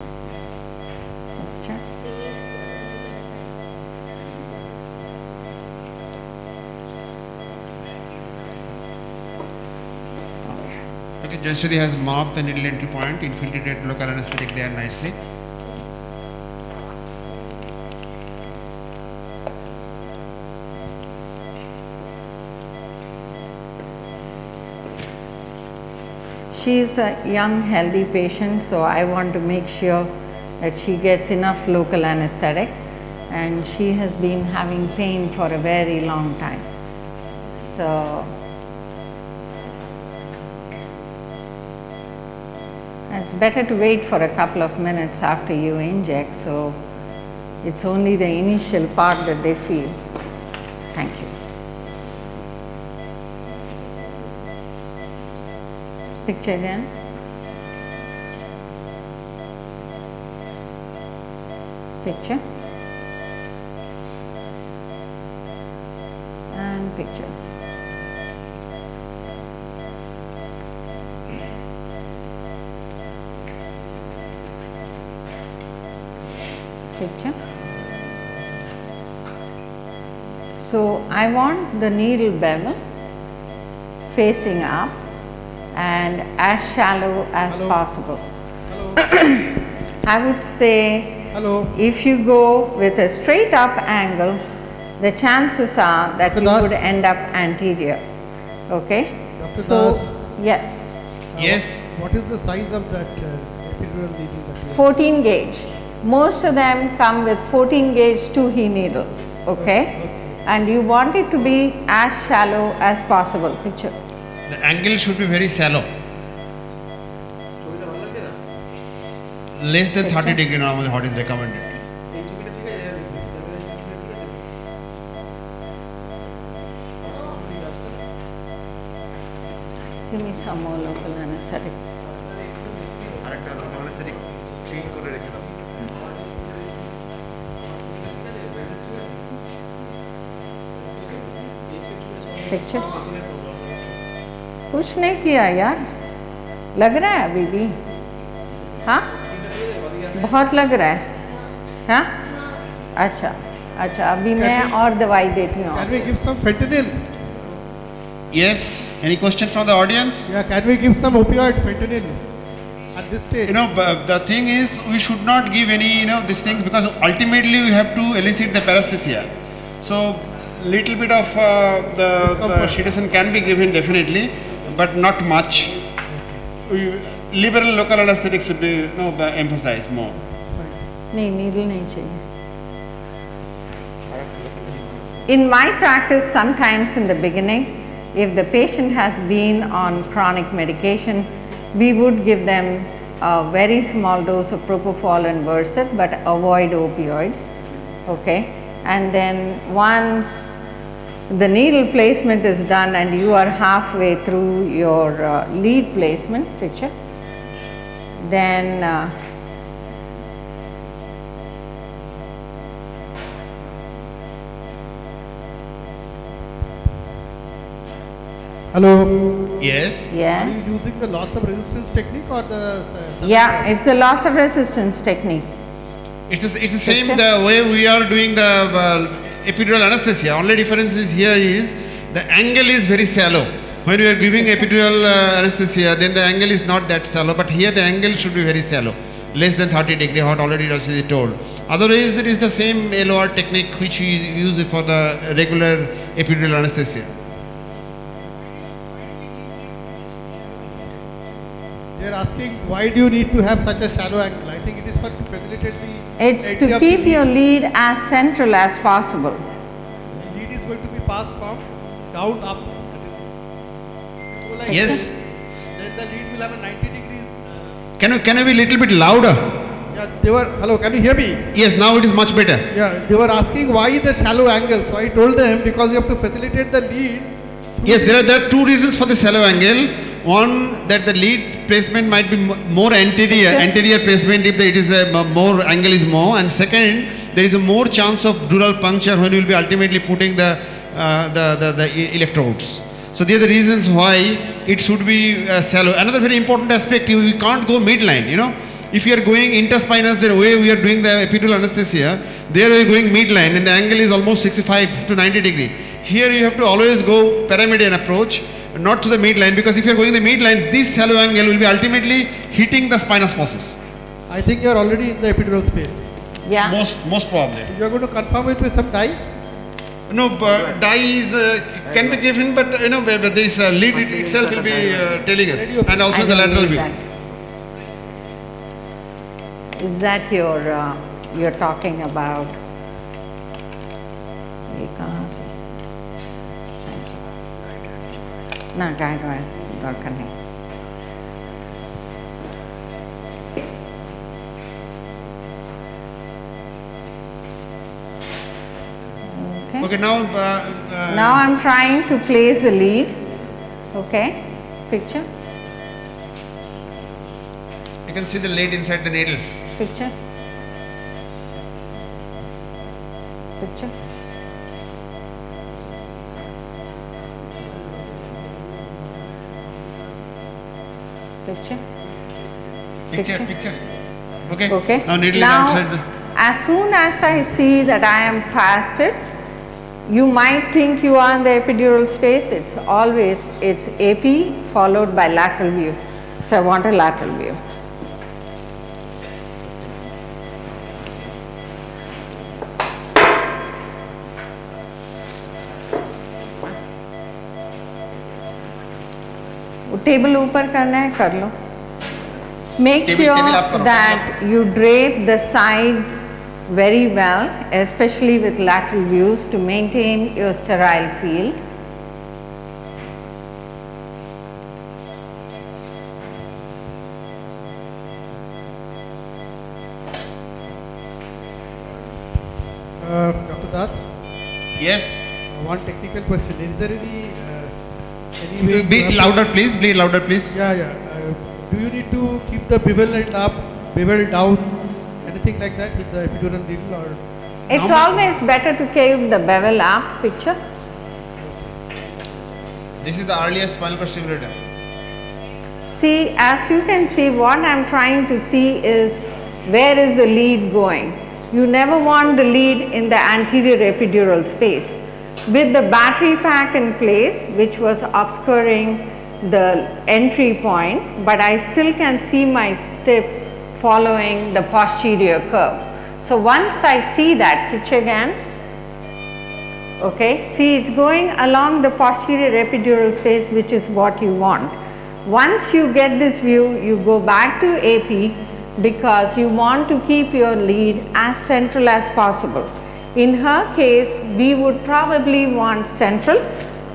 Okay, Janshadi has marked the needle entry point, infiltrated local anesthetic there nicely. She is a young, healthy patient, so I want to make sure that she gets enough local anesthetic, and she has been having pain for a very long time. So, it's better to wait for a couple of minutes after you inject, so it's only the initial part that they feel. Thank you. Picture again. Picture. And picture. Picture. So I want the needle bevel facing up and as shallow as possible. Hello. I would say Hello. If you go with a straight up angle, the chances are that Dr. you Das? would end up anterior. Okay? Dr. So, Das? yes. Yes. What is the size of that epidural needle that you have? 14 gauge. Most of them come with 14 gauge 2He needle. Okay? And you want it to be as shallow as possible. Picture. The angle should be very shallow. Less than 30 degree normally what is recommended. Give me some more local anesthetic. Picture. कुछ नहीं किया यार, लग रहा है अभी भी, हाँ बहुत लग रहा है, हाँ अच्छा अच्छा अभी मैं और दवाई देती हूँ. Can we give some fentanyl? Yes. Any question from the audience? Yeah, can we give some opioid fentanyl at this stage? You know, the thing is, we should not give any, these things, because ultimately we have to elicit the paresthesia. So, little bit of the sedation can be given definitely, but not much. Liberal local anesthetic should be emphasized more. नहीं needle नहीं चाहिए. In my practice, sometimes in the beginning, if the patient has been on chronic medication, we would give them a very small dose of propofol and Versed, but avoid opioids. Okay, and then once the needle placement is done and you are halfway through your lead placement, picture, then Hello. Yes. yes. Are you using the loss of resistance technique or the? Yeah, it's a loss of resistance technique. It's the same the way we are doing the epidural anesthesia. Only difference is here is the angle is very shallow. When we are giving epidural anesthesia, then the angle is not that shallow, but here the angle should be very shallow, less than 30 degree, what already Rashidi told. Otherwise, there is the same LOR technique which we use for the regular epidural anesthesia. They are asking why do you need to have such a shallow angle? I think it is for to facilitate the. It's to keep your lead as central as possible. The lead is going to be passed from down up. Like Yes. this, then the lead will have a 90 degrees. Can you be a little bit louder? Yeah, they were. Hello, can you hear me? Yes, now it is much better. Yeah, they were asking why the shallow angle. So I told them because you have to facilitate the lead. Yes, there are two reasons for the shallow angle. One, that the lead placement might be more anterior placement if it is a more angle is more, and second, there is a more chance of dural puncture when you will be ultimately putting the electrodes. So these are the reasons why it should be shallow. Another very important aspect, you can't go midline, If you are going interspinous, the way we are doing the epidural anesthesia, there we are going midline and the angle is almost 65 to 90 degree. Here you have to always go paramedian approach, not to the midline, because if you are going the midline, this shallow angle will be ultimately hitting the spinous process. I think you are already in the epidural space. Yeah. Most probably. You are going to confirm it with some dye? No, dye is can be given, but but this lead itself will be telling us, and also the lateral view. Is that you're talking about? ये कहाँ से? Thank you. ना guide wire दरकार नहीं. Okay, now Now I'm trying to place the lead. Okay, picture. You can see the lead inside the needle. Picture. Picture. Picture. Picture. Okay. Okay. Now needle Now, is outside the. as soon as I see that I am past it, you might think you are in the epidural space. It's always, it's AP followed by lateral view. So I want a lateral view. Table ऊपर करना है कर लो. Make sure that you drape the sides very well, especially with lateral views, to maintain your sterile field. Dr. Das? Yes. One technical question. Is there any way Be louder, please. Be louder, please. Yeah. Do you need to keep the bevel end up, bevel down, anything like that with the epidural needle, or? It's always better to keep the bevel up. Picture. This is the earliest spinal cord stimulator. See, as you can see, what I am trying to see is where is the lead going. You never want the lead in the anterior epidural space. With the battery pack in place, which was obscuring the entry point, but I still can see my tip following the posterior curve. So once I see that, picture again, okay, see it's going along the posterior epidural space, which is what you want. Once you get this view, you go back to AP because you want to keep your lead as central as possible. In her case, we would probably want central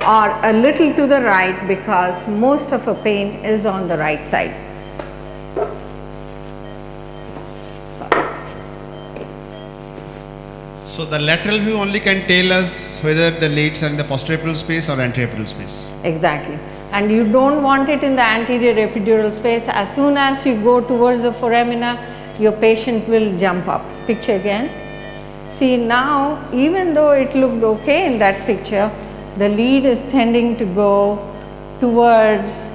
or a little to the right because most of her pain is on the right side. So the lateral view only can tell us whether the leads are in the posterior space or anterior space. Exactly. And you don't want it in the anterior epidural space. As soon as you go towards the foramina, your patient will jump up. Picture again. See now, even though it looked okay in that picture, the lead is tending to go towards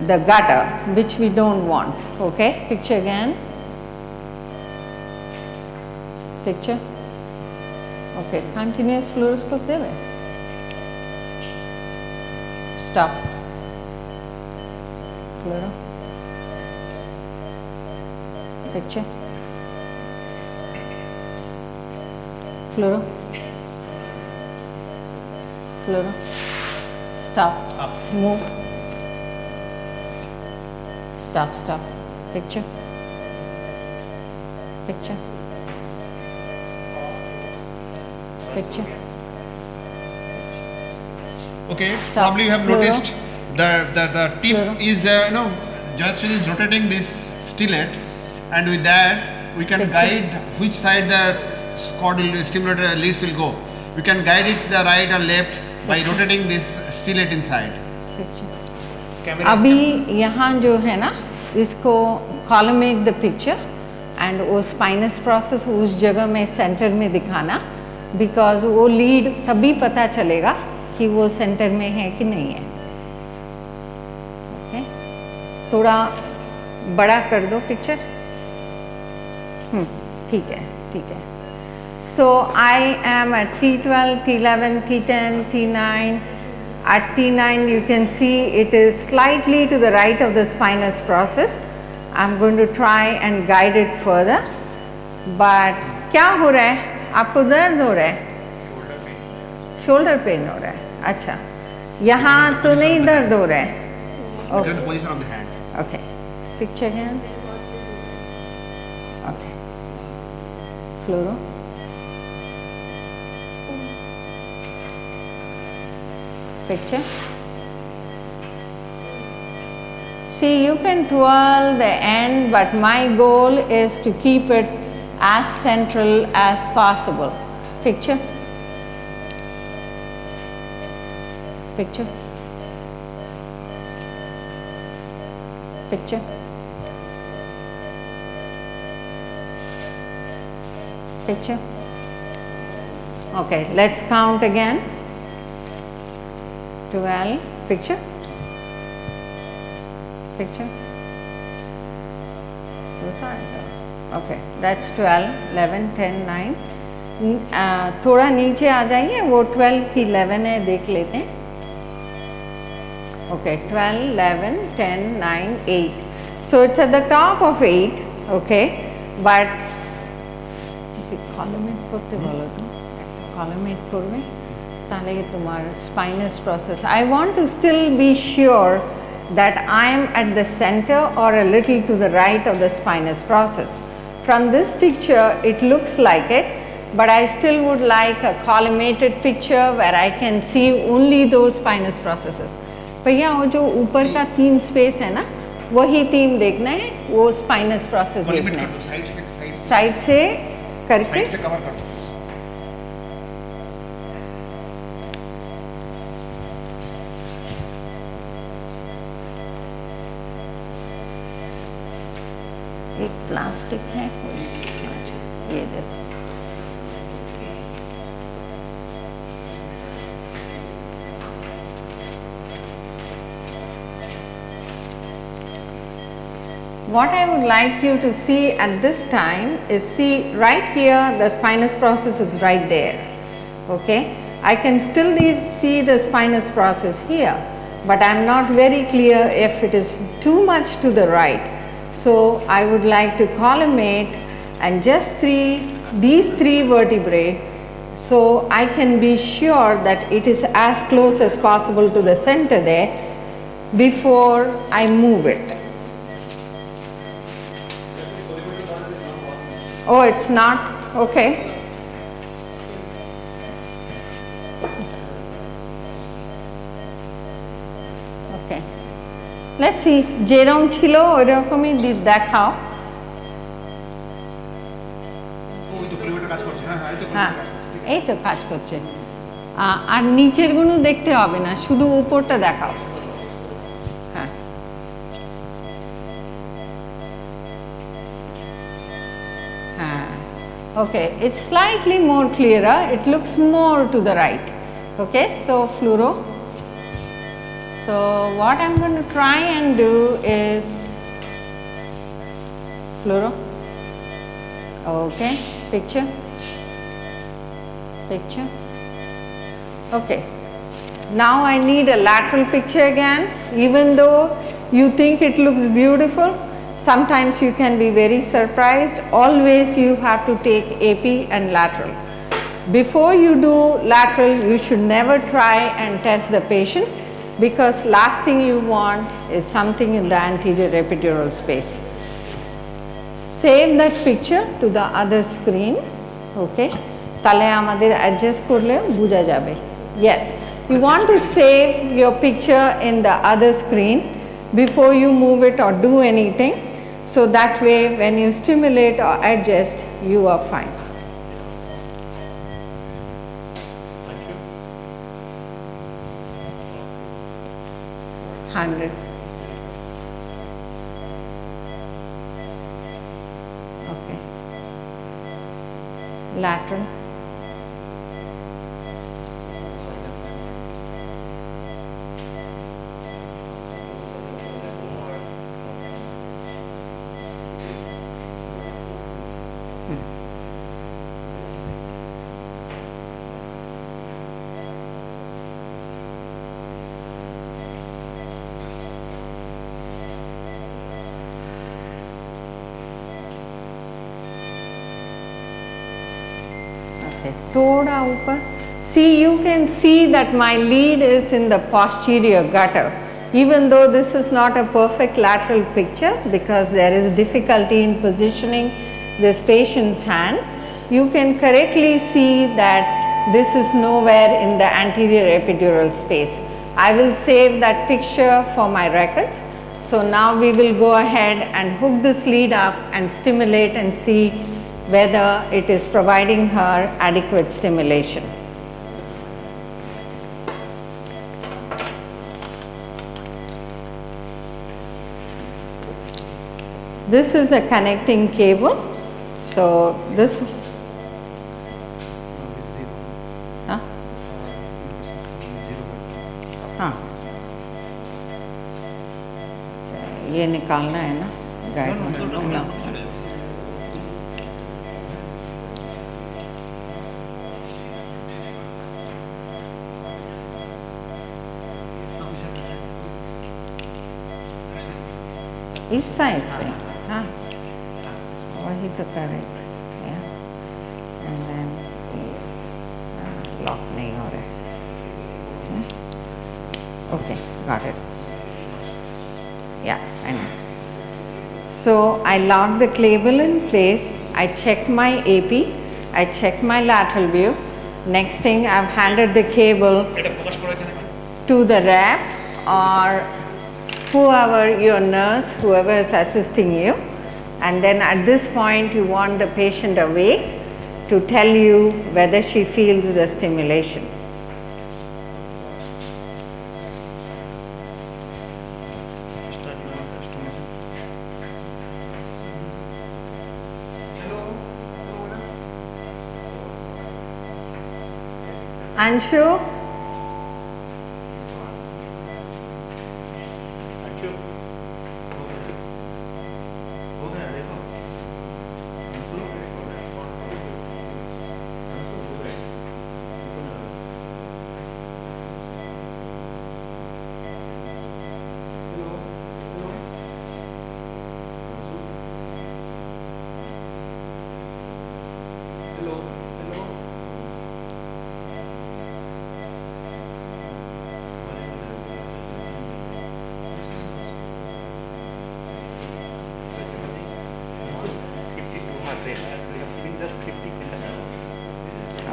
the gutter, which we don't want. Okay, picture again. Picture. Okay, continuous fluoroscope there. Stop. Fluoro. Picture. Fluoro. Fluoro. Stop. Up. Move. Stop. Picture. Picture. Picture. Okay, Stop. probably you have Fluoro. noticed the tip Fluoro. is Justin is rotating this stillet, and with that we can Picture. guide which side the cord stimulator leads will go. We can guide it the right or left by rotating this stillet inside. Picture. अभी यहाँ जो है ना, इसको column make the picture and वो spinous process उस जगह में center में दिखाना, because वो lead तभी पता चलेगा कि वो center में है कि नहीं है. Okay? थोड़ा बड़ा कर दो picture. ठीक है, ठीक है. So I am at T12, T11, T10, T9. At T9 you can see it is slightly to the right of the spinous process. I am going to try and guide it further. But क्या हो रहा है? आपको दर्द हो रहा है? Shoulder pain हो रहा है. अच्छा, यहाँ तो नहीं दर्द हो रहा है. Okay. The position of the hand. Okay. Picture again. Okay. Fluoro. Picture. See, you can twirl the end, but my goal is to keep it as central as possible. Picture. Picture. Picture. Picture. Okay, let's count again. 12. Picture. Picture. Okay, that's 12, 11, 10, 9. थोड़ा नीचे आ जाइए, वो 12 की 11 है, देख लेते हैं. Okay, 12, 11, 10, 9, 8. So it's at the top of 8, okay, but collimate করতে বলো তো, একটা collimate করবে, তাহলে তোমার spinous process. I want to still be sure that I am at the center or a little to the right of the spinous process. From this picture, it looks like it, but I still would like a collimated picture where I can see only those spinous processes. भैया वो जो ऊपर का 3 space है ना, वही 3 देखना है, वो स्पाइनस प्रोसेस देखना है. साइड से करके कवर कर दो. एक प्लास्टिक है, ये देखो. What I would like you to see at this time is, see right here the spinous process is right there, okay. I can still see the spinous process here, but I am not very clear if it is too much to the right. So I would like to collimate and just these 3 vertebrae, so I can be sure that it is as close as possible to the center there before I move it. Oh, it's not? Okay. Okay. Let's see. যেরকম ছিল ওইরকমই দেখাও. হ্যাঁ, এই তো কাজ করছে. আর নিচের গুলো দেখতে হবে না, শুধু উপরটা দেখাও. হ্যাঁ. Okay, it's slightly more clearer, it looks more to the right. Okay, so fluoro. So what I'm going to try and do is fluoro. Okay, picture. Picture. Okay, now I need a lateral picture again. Even though you think it looks beautiful, sometimes you can be very surprised. Always you have to take AP and lateral. Before you do lateral, you should never try and test the patient, because last thing you want is something in the anterior epidural space. Save that picture to the other screen, okay? তাহলে আমাদের adjust করলে বোঝা যাবে. Yes, you want to save your picture in the other screen before you move it or do anything. So that way when you stimulate or adjust, you are fine. Thank you. 100. Okay. Lateral. Okay, thoda upar. See, you can see that my lead is in the posterior gutter, even though this is not a perfect lateral picture because there is difficulty in positioning this patient's hand. You can correctly see that this is nowhere in the anterior epidural space. I will save that picture for my records. So now we will go ahead and hook this lead up and stimulate and see whether it is providing her adequate stimulation. This is the connecting cable. So this is ये निकालना है ना guide इस side से हाँ वही तो correct and then lock नहीं हो रहा है okay got it yeah I know. So I lock the cable in place, I check my AP, I check my lateral view. Next thing, I've handed the cable to the rep or whoever your nurse, whoever is assisting you, and then at this point you want the patient awake to tell you whether she feels the stimulation. Anshu?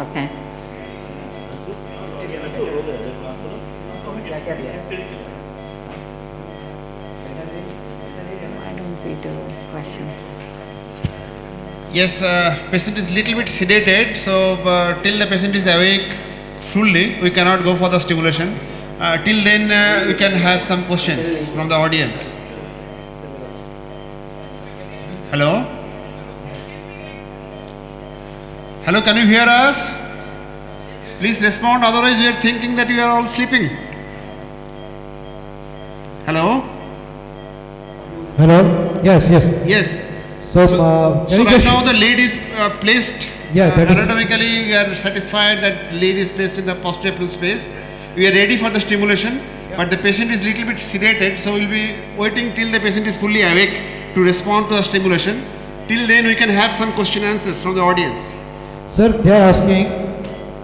Okay. Why don't we do questions? Yes, patient is little bit sedated, so till the patient is awake fully, we cannot go for the stimulation. Till then, we can have some questions from the audience. Hello? Hello, can you hear us? Please respond, otherwise we are thinking that you are all sleeping. Hello? Hello? Yes, yes. Yes. So right now the lead is placed anatomically. We are satisfied that lead is placed in the posterior space. We are ready for the stimulation, but the patient is little bit sedated, so we will be waiting till the patient is fully awake to respond to the stimulation. Till then we can have some question answers from the audience. Sir, they are asking,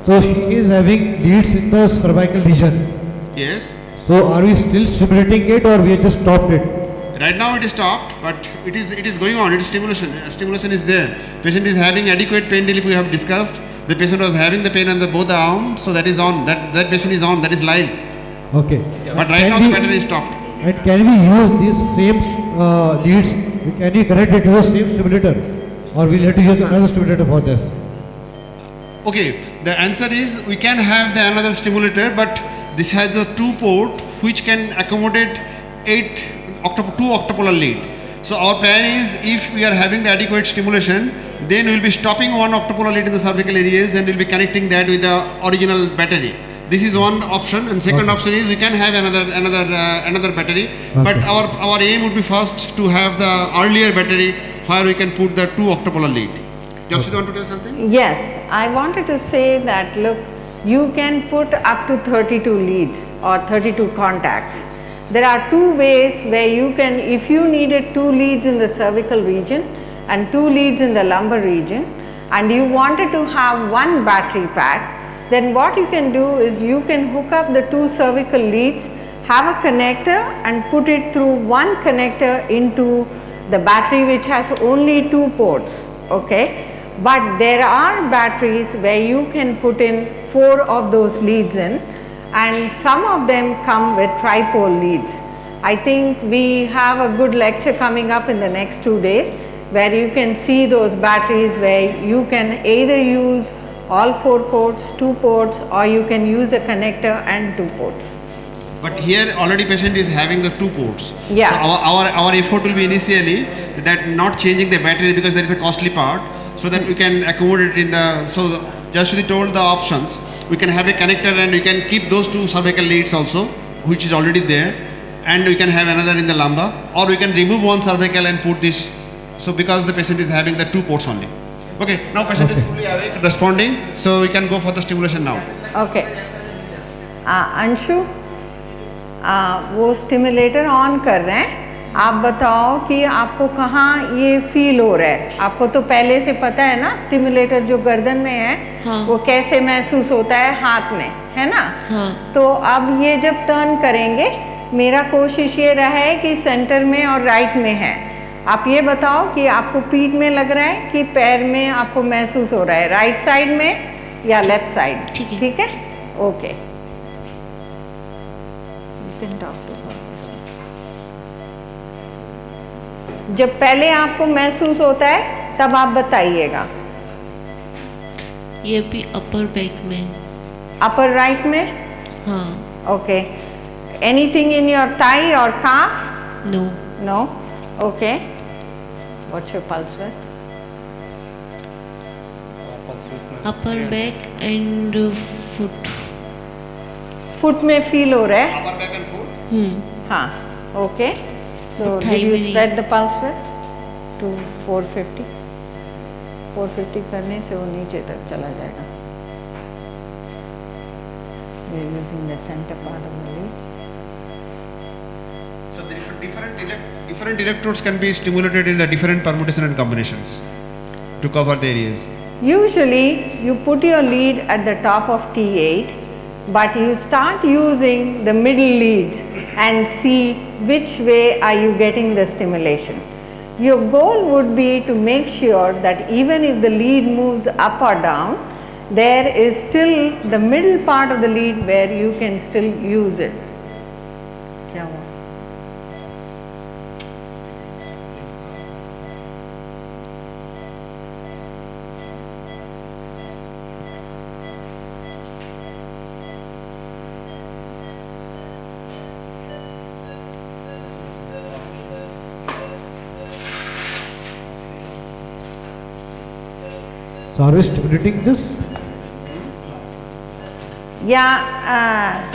so she is having leads in the cervical region. Yes. So are we still stimulating it or we have just stopped it? Right now it is stopped, but it is going on. It is stimulation. Stimulation is there. Patient is having adequate pain relief. We have discussed. The patient was having the pain on both the arms, so that is on. That patient is on. That is live. Okay. But right now the pattern is stopped. And can we use these same leads? Can we connect it to the same stimulator, or we'll have to use another stimulator for this? Okay. The answer is we can have the another stimulator, but this has a 2-port which can accommodate 2 octopolar lead. So our plan is, if we are having the adequate stimulation, then we will be stopping 1 octopolar lead in the cervical areas and we will be connecting that with the original battery. This is one option, and second option is we can have another battery. But our aim would be first to have the earlier battery where we can put the 2 octopolar lead. Just you want to tell something? Yes, I wanted to say that look, you can put up to 32 leads or 32 contacts. There are two ways where you can, if you needed 2 leads in the cervical region and 2 leads in the lumbar region, and you wanted to have one battery pack, then what you can do is you can hook up the 2 cervical leads, have a connector and put it through one connector into the battery which has only 2 ports, okay. But there are batteries where you can put in 4 of those leads in, and some of them come with tripole leads. I think we have a good lecture coming up in the next 2 days where you can see those batteries where you can either use all 4 ports, 2 ports, or you can use a connector and 2 ports. But here already patient is having the 2 ports. Yeah. So our effort will be initially that not changing the battery because there is a costly part, so that we can accommodate in the, so just we told the options, we can have a connector and we can keep those 2 cervical leads also, which is already there, and we can have another in the lumbar, or we can remove one cervical and put this, so because the patient is having the 2 ports only. Okay, now patient is fully awake, responding, so we can go for the stimulation now. Okay. Anshu, वो stimulator on कर रहे हैं, आप बताओ कि आपको कहाँ ये फील हो रहा है। आपको तो पहले से पता है ना स्टिमुलेटर जो गर्दन में है, हाँ। वो कैसे महसूस होता है हाथ में, है ना, हाँ। तो अब ये जब टर्न करेंगे, मेरा कोशिश ये रहा है कि सेंटर में और राइट में है। आप ये बताओ कि आपको पीठ में लग रहा है कि पैर में आपको महसूस हो रहा है, राइट साइड में या लेफ्ट साइड, ठीक है, ओके। जब पहले आपको महसूस होता है तब आप बताइएगा। ये भी अपर बैक में, अपर राइट में, हाँ, okay. Anything in your thigh और calf? No, no, okay. What's your pulse width? Upper back and foot, foot में फील हो रहा है, Upper back and foot? हाँ, okay. So did you spread the pulse width to 450? 450 करने से वो नीचे तक चला जाएगा। We are using the center part of the lead. So different electrodes can be stimulated in the different permutation and combinations to cover the areas. Usually you put your lead at the top of T8, but you start using the middle leads and see which way are you getting the stimulation. Your goal would be to make sure that even if the lead moves up or down, there is still the middle part of the lead where you can still use it. क्या हुआ? So are we stimulating this? Yeah,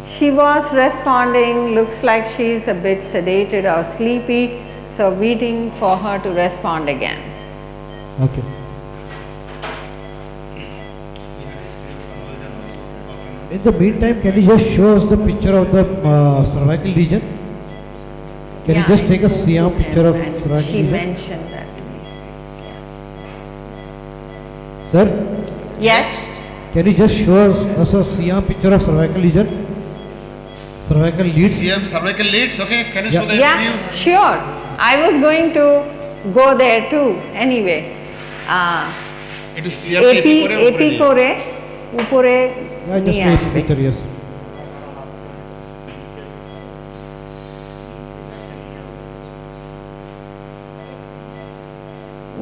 she was responding, looks like she is a bit sedated or sleepy, so waiting for her to respond again. Okay. In the meantime, can you just show us the picture of the cervical region? Can you just take a CM picture of cervical She region? mentioned that to me. Sir, Yes? can you just show us a CM picture of cervical region? Cervical leads? CM cervical leads, okay? Can you Yeah. show that Yeah, view? sure. I was going to go there too. Anyway, It is CM AP kore, upore Yeah, just knee show this aspect. picture, yes.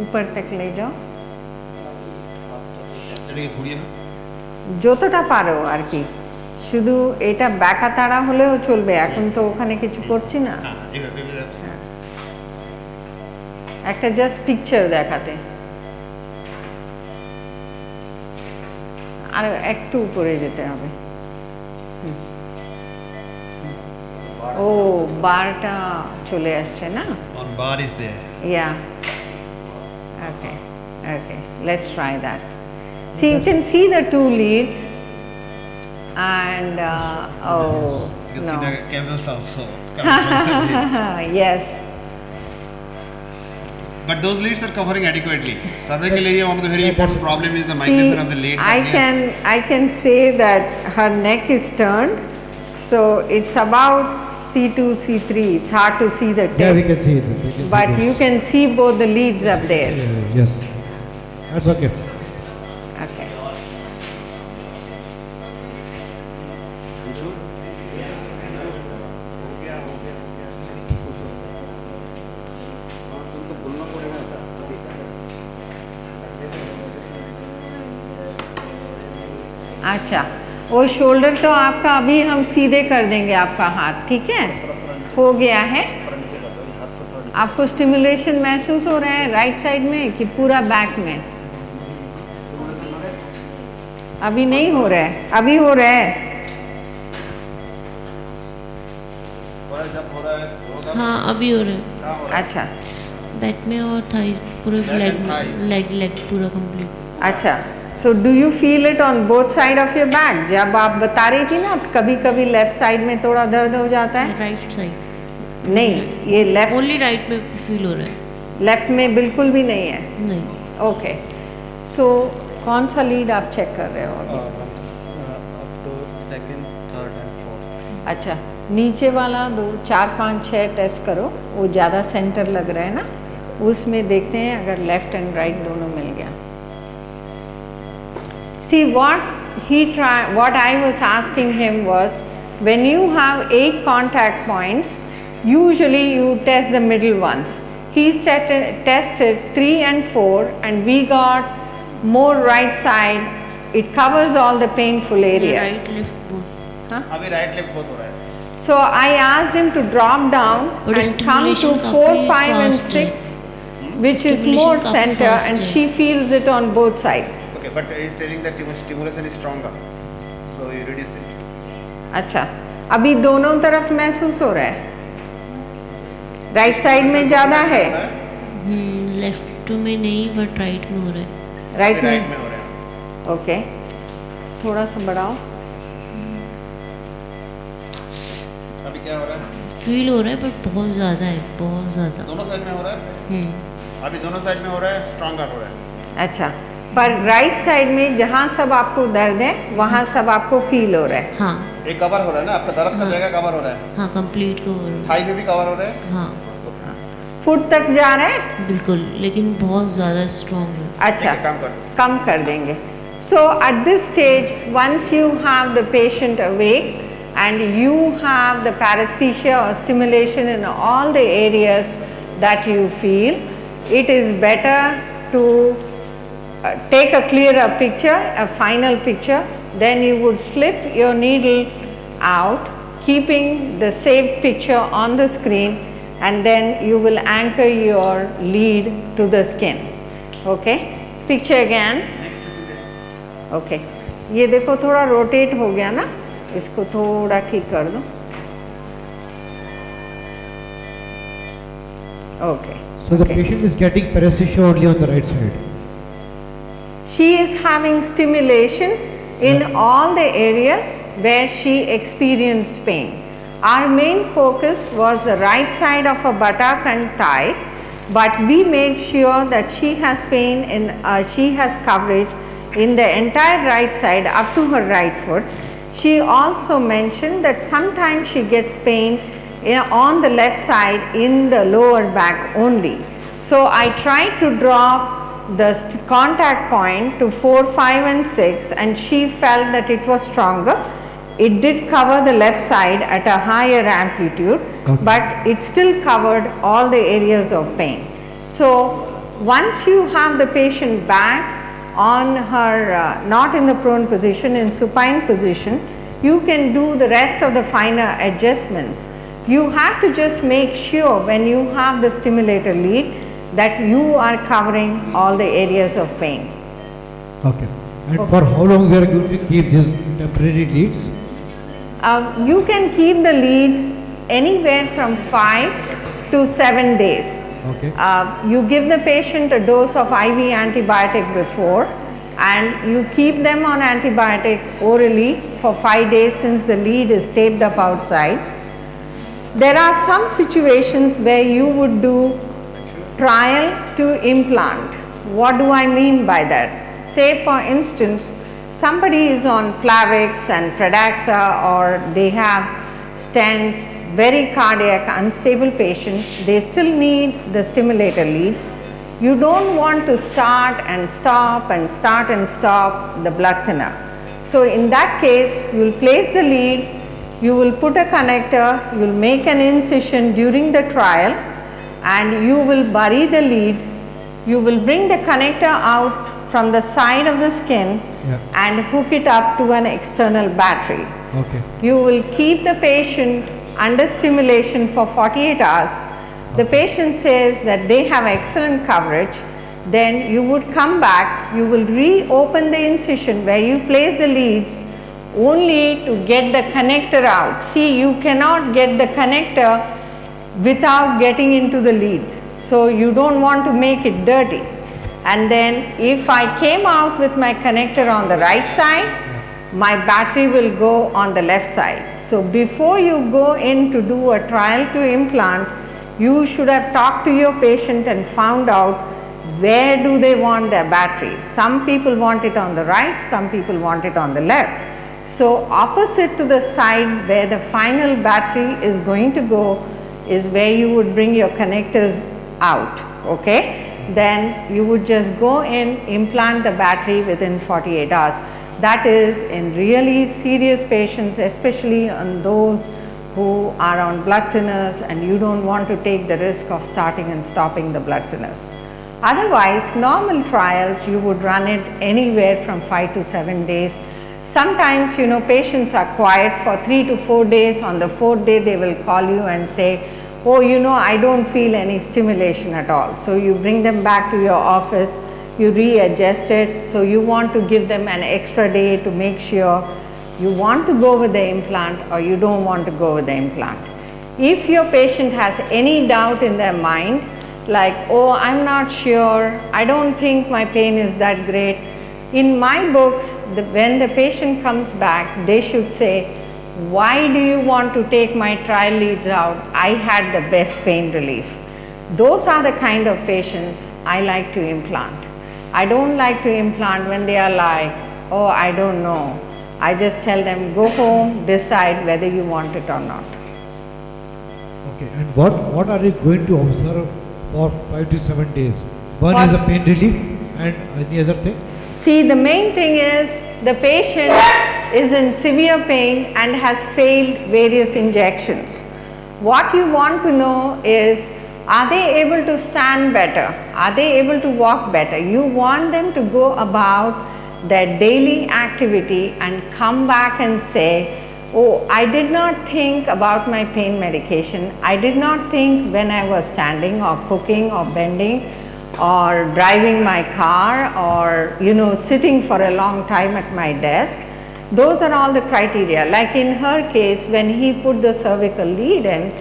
ऊपर तक ले जाओ এদিকে ঘুরিয়ে না যতটা পারো আর কি শুধু এটা ব্যাকা তাড়া হলেও চলবে এখন তো ওখানে কিছু করছি না হ্যাঁ এইভাবে একটা জাস্ট পিকচার দেখাতে আর একটু উপরে যেতে হবে ও বারটা চলে আসছে না One bar is there. yeah okay okay let's try that see you can see the two leads and oh You can no see the cables also. coming from the lead. yes But those leads are covering adequately. Cervical area, one of the very important problem is the migration of the lead. I can say that her neck is turned, so it's about C2, C3. It's hard to see the Yeah, we tip, can see it. We can but see you can see both the leads up there. Yes, that's okay. Okay. अच्छा वो shoulder तो आपका अभी हम सीधे कर देंगे आपका हाथ ठीक है हो गया है आपको स्टिमुलेशन महसूस हो रहा है राइट साइड में कि पूरा बैक में अभी नहीं हो रहा है अभी हो रहा है हाँ अभी हो रहा है अच्छा बैक में और थाई पूरे लेग पूरा कंप्लीट अच्छा so do you feel it on both side of your back जब आप बता रही थी ना कभी कभी लेफ्ट साइड में थोड़ा दर्द हो जाता है राइट साइड नहीं ये लेफ्ट ओनली राइट में फील हो रहा है लेफ्ट में बिल्कुल भी नहीं है नहीं ओके सो कौन सा लीड आप चेक कर रहे हो अभी up to second, third and fourth. अच्छा नीचे वाला 2 4 5 6 टेस्ट करो वो ज़्यादा सेंटर लग रहा है ना उसमें देखते हैं अगर लेफ्ट एंड राइट दोनों मिल गया see what I was asking him was when you have 8 contact points usually you test the middle ones he's tested 3 and 4 and we got more right side it covers all the painful areas right left both अभी right left both हो रहा है. so I asked him to drop down But and come to stimulation 4 काफी 5 and fast है. 6 which is Stimulation more काफी center fast and है. she feels it on both sides Okay, but he is telling that stimulation is stronger, so you reduce it. अच्छा अभी दोनों तरफ महसूस हो रहा है राइट साइड में ज़्यादा है लेफ्ट में नहीं बट राइट में हो रहा है राइट Right में में हो रहा है. ओके थोड़ा सा बढ़ाओ अभी क्या हो रहा है? फील हो रहा है बट बहुत ज़्यादा है बहुत ज़्यादा दोनों साइड में हो रहा है. अभी दोनों साइड में हो रहा है, स्ट्रॉन्गर हो रहा है. अच्छा पर राइट साइड में जहाँ सब आपको दर्द है वहाँ सब आपको फील हो रहा है हाँ एक कवर हो रहा है ना, आपका दर्द का जगह कवर हो रहा है. हाँ कंप्लीट को हो रहा है थाई में भी कवर हो रहा है. हाँ फुट तक जा रहा है बिल्कुल लेकिन बहुत ज़्यादा स्ट्रॉन्ग है अच्छा ठीक है, काम कर. कम कर देंगे so at this stage once you have the patient awake and you have the paresthesia or stimulation in all the areas that you feel, it is better to take a clearer picture, a final picture, then you would slip your needle out keeping the saved picture on the screen and then you will anchor your lead to the skin. Okay, picture again. Okay, ये देखो थोड़ा rotate हो गया ना इसको थोड़ा ठीक कर दो okay So the patient is getting paresthesia only on the right side. she is having stimulation in all the areas where she experienced pain our main focus was the right side of her buttock and thigh but we made sure that she has pain in she has coverage in the entire right side up to her right foot. She also mentioned that sometimes she gets pain on the left side in the lower back only. So I tried to drop the contact point to 4, 5 and 6 and she felt that it was stronger. It did cover the left side at a higher amplitude, but it still covered all the areas of pain. So once you have the patient back on her not in the prone position, in supine position, you can do the rest of the finer adjustments. You have to just make sure when you have the stimulator lead that you are covering all the areas of pain. Okay. And for how long we are going to keep these temporary leads? You can keep the leads anywhere from 5 to 7 days. Okay. You give the patient a dose of IV antibiotic before, and you keep them on antibiotic orally for 5 days since the lead is taped up outside. There are some situations where you would do trial to implant. What do I mean by that? Say for instance, somebody is on Plavix and Pradaxa, or they have stents, very cardiac unstable patients, they still need the stimulator lead. You don't want to start and stop and start and stop the blood thinner. So in that case, you will place the lead, you will put a connector, you will make an incision during the trial, and you will bury the leads. You will bring the connector out from the side of the skin and hook it up to an external battery. Okay. You will keep the patient under stimulation for 48 hours. The patient says that they have excellent coverage. Then you would come back, you will reopen the incision where you place the leads only to get the connector out. See, you cannot get the connector without getting into the leads. So you don't want to make it dirty. And then if I came out with my connector on the right side, my battery will go on the left side. So before you go in to do a trial to implant, you should have talked to your patient and found out where do they want their battery. Some people want it on the right, some people want it on the left. So opposite to the side where the final battery is going to go is where you would bring your connectors out, okay? Then you would just go in, implant the battery within 48 hours. That is in really serious patients, especially on those who are on blood thinners and you don't want to take the risk of starting and stopping the blood thinners. Otherwise, normal trials, you would run it anywhere from 5 to 7 days. Sometimes, you know, patients are quiet for 3 to 4 days. On the 4th day, they will call you and say, oh, you know, I don't feel any stimulation at all. So you bring them back to your office, you readjust it. So you want to give them an extra day to make sure you want to go with the implant or you don't want to go with the implant. If your patient has any doubt in their mind, like, oh, I'm not sure, I don't think my pain is that great. In my books, when the patient comes back, they should say, why do you want to take my trial leads out? I had the best pain relief. Those are the kind of patients I like to implant. I don't like to implant when they are like, oh, I don't know. I just tell them, go home, decide whether you want it or not. Okay, and what are you going to observe for 5 to 7 days? One is a pain relief and any other thing? See, the main thing is the patient is in severe pain and has failed various injections. What you want to know is, are they able to stand better? Are they able to walk better? You want them to go about their daily activity and come back and say, oh, I did not think about my pain medication. I did not think when I was standing or cooking or bending or driving my car or, you know, sitting for a long time at my desk. Those are all the criteria. Like in her case, when he put the cervical lead in,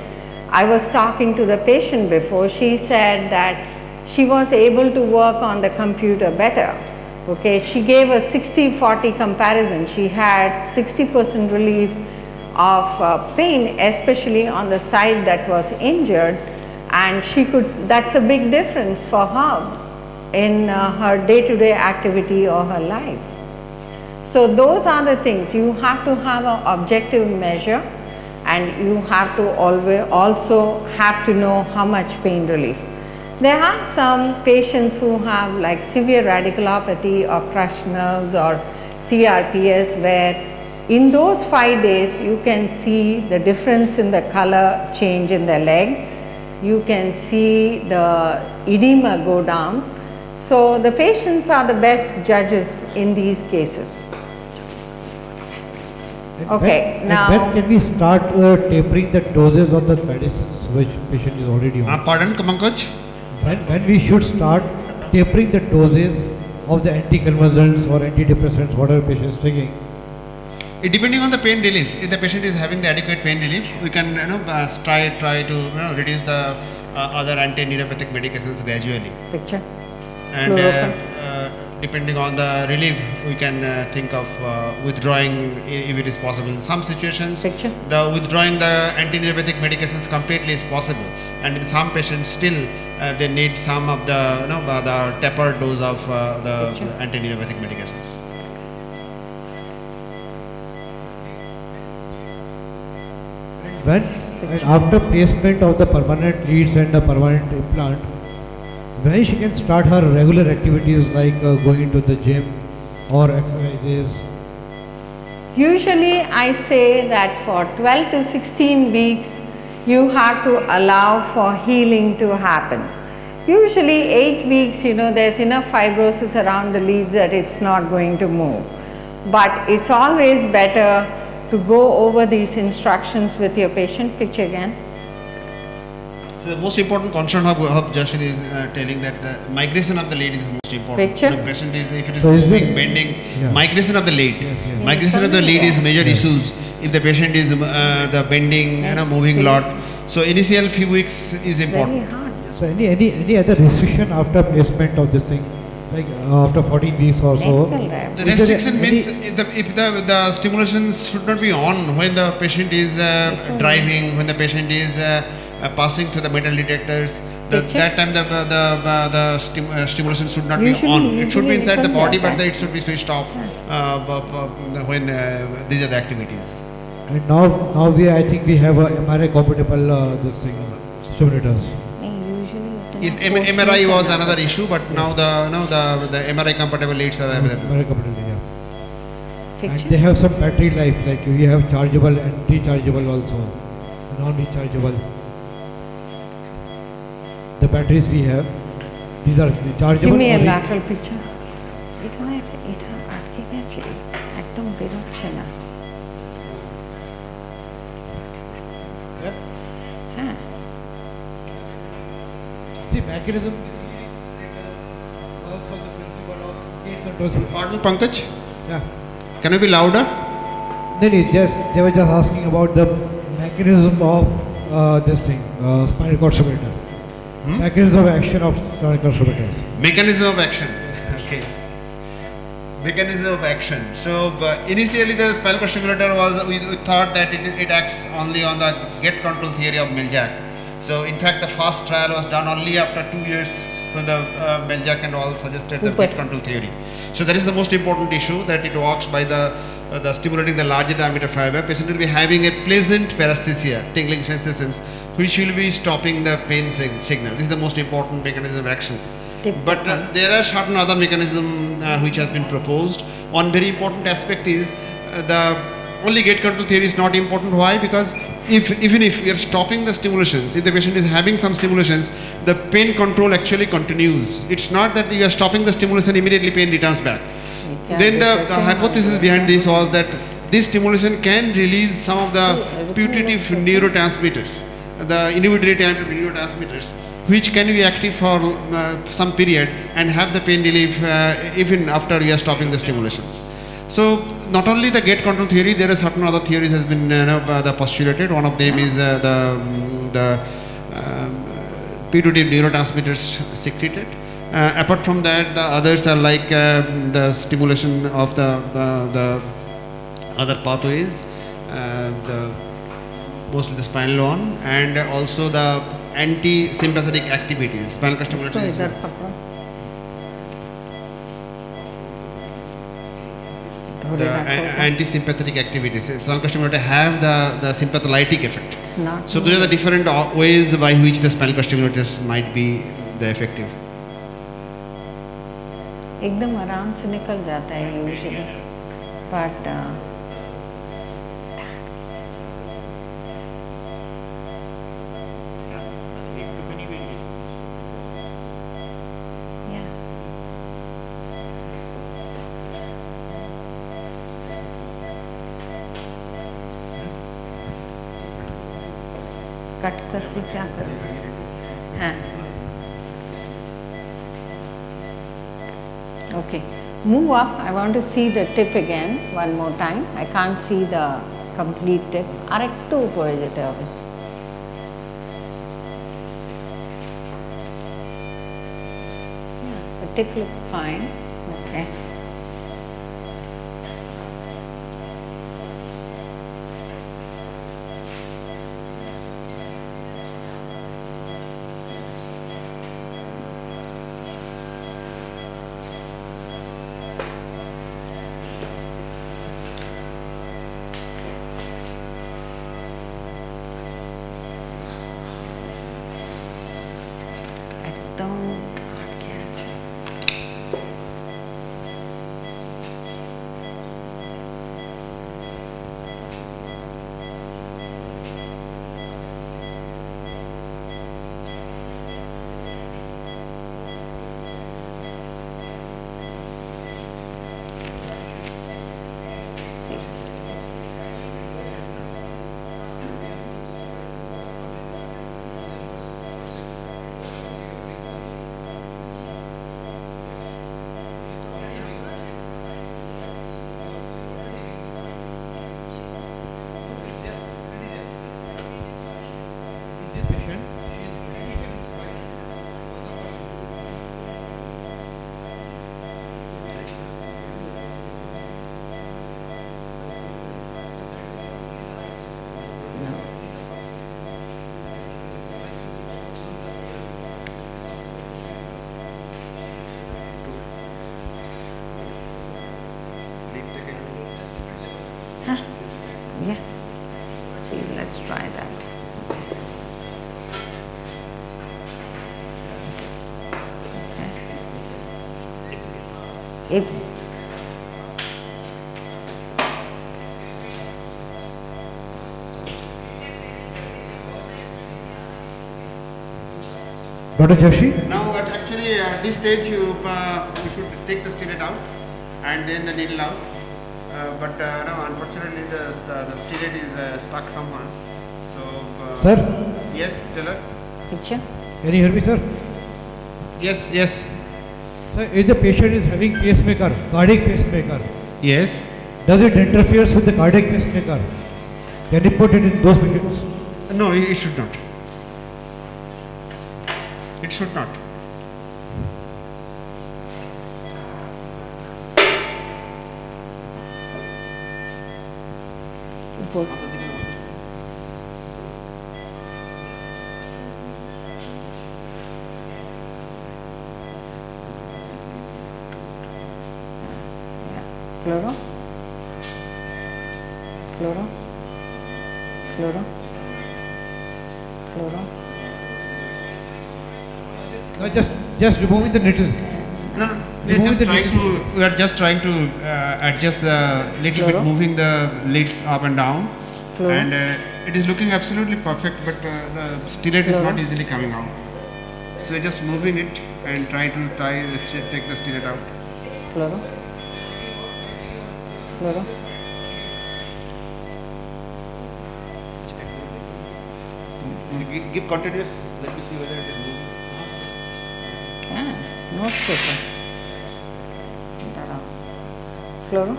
I was talking to the patient before, she said that she was able to work on the computer better. Okay, she gave a 60-40 comparison. She had 60% relief of pain, especially on the side that was injured, and she could, that's a big difference for her in her day-to-day activity or her life. So those are the things. You have to have an objective measure, and you have to also have to know how much pain relief. There are some patients who have like severe radiculopathy or crushed nerves or CRPS, where in those 5 days you can see the difference in the color change in the leg. You can see the edema go down. So the patients are the best judges in these cases. Okay, now when can we start tapering the doses of the medicines which patient is already on? Pardon, Pankaj? When we should start tapering the doses of the anticonvulsants or antidepressants, whatever patient is taking, Depending on the pain relief, if the patient is having the adequate pain relief, we can try to reduce the other anti-neuropathic medications gradually. Picture. And Fluorophore. depending on the relief, we can think of withdrawing if it is possible. In some situations, Picture. the withdrawing the anti-neuropathic medications completely is possible, and in some patients still they need some of the the tapered dose of the Picture. anti-neuropathic medications. When and after placement of the permanent leads and the permanent implant, when she can start her regular activities like going to the gym or exercises. Usually I say that for 12 to 16 weeks you have to allow for healing to happen. Usually 8 weeks, there's enough fibrosis around the leads that it's not going to move. But it's always better to go over these instructions with your patient. Picture again. So the most important concern of Jashin is telling that the migration of the lead is most important. Picture. The patient is, if it is So is moving, it- bending, Yeah. migration of the lead. Yes, yes. Migration of the lead is major Yes. issues. If the patient is the bending, moving lot. So initial few weeks is Very important. hard. So any other restriction after placement of this thing, like after 14 weeks or so? Medical rep. The Is there restriction any- means if the stimulations should not be on when the patient is driving, when the patient is passing through the metal detectors. Picture. That time the stimulation should not be Usually- on. It should be usually inside the it body, comes but like it should be switched off when these are the activities. And now I think we have a MRI compatible this thing stimulators. Usually Yes, MRI was another issue, but now the MRI compatible leads are available. MRI compatible, yeah. And Picture. they have some battery life, like we have chargeable and rechargeable also, non-rechargeable. The batteries we have, these are rechargeable. Give me a or lateral picture. এটা আটকে গেছে একদম বেরোচ্ছে না হ্যাঁ See, mechanism works on the principle of gate control. Pardon, Pankaj? Yeah. Can you be louder? No, they were just asking about the mechanism of this thing, spinal cord stimulator. Mechanism of action of spinal cord stimulators. Mechanism of action. Okay. Mechanism of action. So initially the spinal cord stimulator was, we thought that it acts only on the gate control theory of Meljack. So in fact the first trial was done only after 2 years when the Meljack and all suggested the gate control theory. So that is the most important issue, that it works by the stimulating the larger diameter fiber. Patient will be having a pleasant paresthesia, tingling sensations, which will be stopping the pain signal. This is the most important mechanism of action. But there are certain other mechanism which has been proposed. One very important aspect is the only gate control theory is not important. Why? Because even if we are stopping the stimulations, if the patient is having some stimulations, the pain control actually continues. It's not that you are stopping the stimulation, immediately pain returns back. Then the hypothesis behind this was that this stimulation can release some of the putative neurotransmitters, the inhibitory neurotransmitters, which can be active for some period and have the pain relief even after we are stopping the stimulations. So not only the gate control theory, there are certain other theories has been postulated. One of them is the putative neurotransmitters secreted. Apart from that, the others are like the stimulation of the other pathways, mostly the spinal one, and also the anti-sympathetic activities. Spinal cord stimulators. The anti-sympathetic activities. Spinal cord stimulator have the sympathetic effect. So those are the different ways by which the spinal cord stimulators might be the effective. एकदम आराम से निकल जाता है usually but cut करके क्या करें हाँ Okay. Move up. I want to see the tip again one more time. I can't see the complete tip. Arektu upore jete hobe. Yeah, the tip looks fine. Okay. Yeah. See, let's try that. Okay. It. Dr. Joshi? Now, actually, at this stage, you should take the stillet out and then the needle out. But no, unfortunately, the stillet is stuck somewhere. So, Sir? Yes, tell us. Picture. Can you hear me, sir? Yes, yes. Sir, if the patient is having pacemaker, cardiac pacemaker, Yes. does it interferes with the cardiac pacemaker? Can you put it in those patients? No, it should not. It should not. Good. Fluoro, fluoro, fluoro, fluoro. No, just removing the needle. No, no. We are just trying to adjust a little bit, Fluoro. moving the lids up and down, Fluoro. and it is looking absolutely perfect. But the stillet is not easily coming out. So we're just moving it and try to take the stillet out. Fluoro, fluoro. Give continuous. Let me see whether it is moving. Yeah, no paper. Fluoro.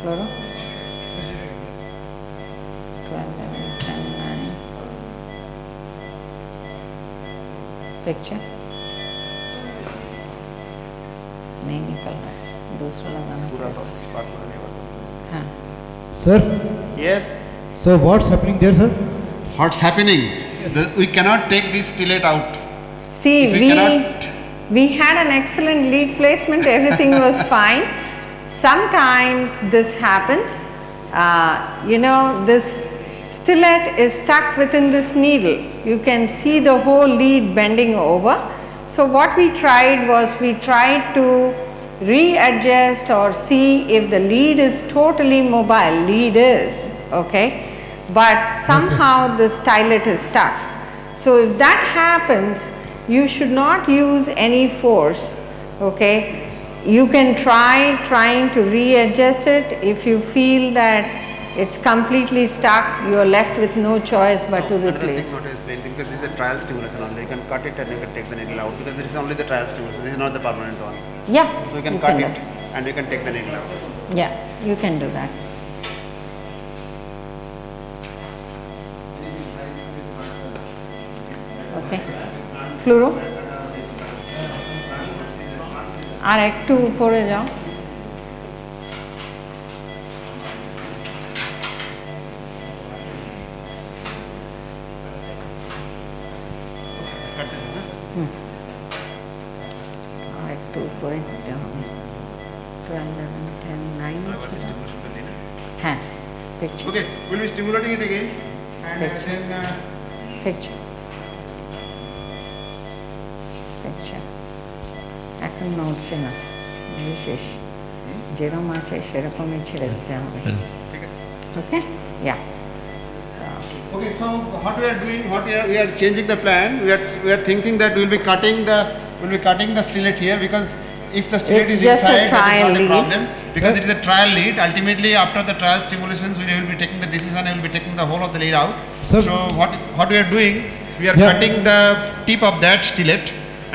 Fluoro. 12, 11, 10, 9. Picture. नहीं निकल रहा है, दूसरा लगाना पड़ेगा। हाँ। Sir? Yes. So what's happening there, sir? What's happening? We cannot take this stillet out. See, If we had an excellent lead placement, everything was fine. Sometimes this happens, you know, this stillet is stuck within this needle. You can see the whole lead bending over. So what we tried was, we tried to readjust or see if the lead is totally mobile. Lead is, okay, but somehow the stylet is stuck. So if that happens, you should not use any force, okay. You can trying to readjust it. If you feel that it's completely stuck, you are left with no choice but to Another replace. thing not to explain, because this is a trial stimulation only. You can cut it and you can take the needle out, because this is only the trial stimulation. This is not the permanent one. Yeah, So you can cut do. it and you can take the needle out. Yeah, you can do that. Okay. Fluoro. আর একটু উপরে যাও। আর একটু উপরে যেতে হবে। 12, 11, 10, 9 ছিল। হ্যাঁ, picture. Okay, we'll be stimulating it again. And Picture. then Picture. Picture. এখন নড়ছে না, বিশেষ যেরকম আছে সেরকমই ছেড়ে দিতে হবে। Okay? Yeah. okay, so what we are doing, we are changing the plan. We are thinking that we'll be cutting the stillet here, because if the stillet It's is just a inside, that is trial not a lead. problem, because it is a trial lead. Ultimately, after the trial stimulations, we will be taking the decision. We will be taking the whole of the lead out. Sir. So what we are doing, we are cutting the tip of that stillet,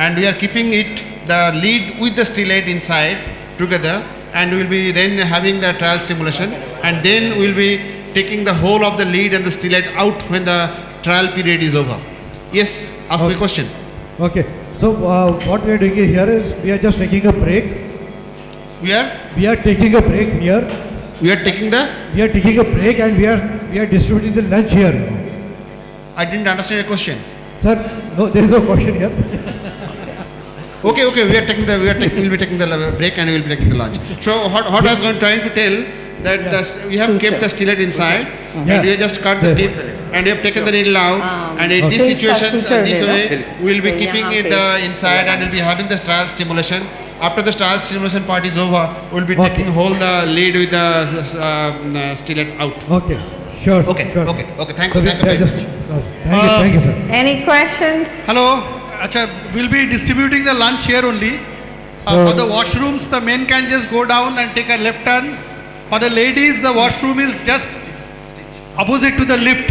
and we are keeping the lead with the stillet inside together, and we will be then having the trial stimulation, and then we will be taking the whole of the lead and the stillet out when the trial period is over. Yes, ask me a question. Okay. So what we are doing here is we are just taking a break. We are taking a break here. taking the. We are taking a break and we are distributing the lunch here. I didn't understand your question. Sir, no, there is no question here. Okay, we will be taking the break and we will be taking the lunch. So what I was trying to tell, that we have kept the stillet inside, and we have just cut the tip, and we have taken the needle out, and in these situations, this way, we will be keeping it inside, and we will be having the trial stimulation. After the trial stimulation part is over, we will be taking whole the lead with the stillet out. Okay, sure. Okay, sure. thank So you. thank you, sir. Any questions? Hello, Acha, we'll be distributing the lunch here only. For the washrooms, the men can just go down and take a left turn. For the ladies, the washroom is just opposite to the lift.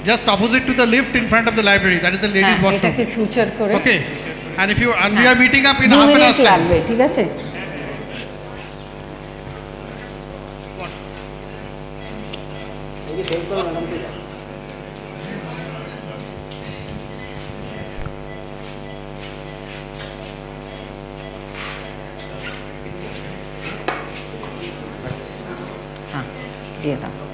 Just opposite to the lift in front of the library. That is the ladies' washroom. এটাকে suture করে Okay. And we are meeting up in 2 half an minute hour's time. লাগবে, ঠিক আছে? হ্যাঁ, দিয়ে দাও।